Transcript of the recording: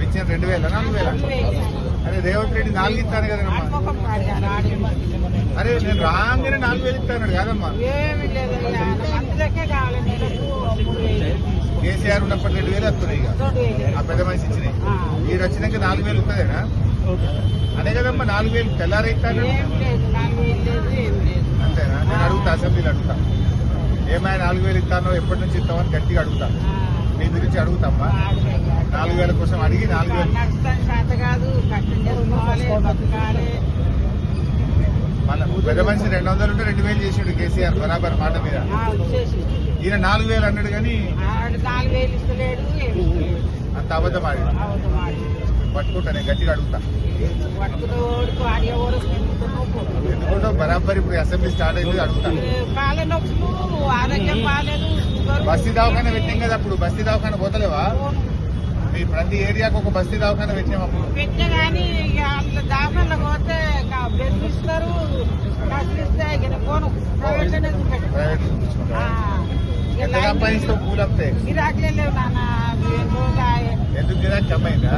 Pension 2000 4000? అరే రేవంత్ రెడ్డి 4 ఇస్తాను కదమ్మా. అరే నేను రాగానే 4000 ఇస్తాను కాదమ్మా. కేసీఆర్ ఉన్నప్పుడు 2000 వస్తున్నాయి ఇక ఆ పెద్ద మనిషి ఇచ్చినాయి. మీరు వచ్చినాక 4000 వస్తుందేనా అదే కదమ్మా. 4000 తెల్లారైతాను అంతేనా? నేను అడుగుతా, అసెంబ్లీలో అడుగుతా, ఏమైనా 4000 ఇస్తానో ఎప్పటి నుంచి ఇస్తామని గట్టిగా అడుగుతా. మీ గురించి అడుగుతామ్మా. 4000 కోసం అడిగి 4000 మన పెద్ద మనిషి 200 ఉంటే 2000 చేసాడు కేసీఆర్ బరాబర్ మాట మీద. ఈయన 4000 అన్నాడు కానీ అంత అబద్ధం ఆడి పట్టుకుంటా. నేను గట్టిగా అడుగుతా ఎందుకుంటో బరాబర్. ఇప్పుడు అసెంబ్లీ స్టార్ట్ అయింది అడుగుతా. బస్తీ దవాఖాన పెట్టినాం కదా అప్పుడు. బస్తీ దవాఖాన పోతలేవా? మీ ప్రతి ఏరియాకు ఒక బస్తీ దవాఖాన పెట్టినాం అప్పుడు. ప్రైవేట్ ఎంత సంపాదిస్తావు పూలు అమ్మితే? ఎందుకు గిరాకీ అమ్మైందా?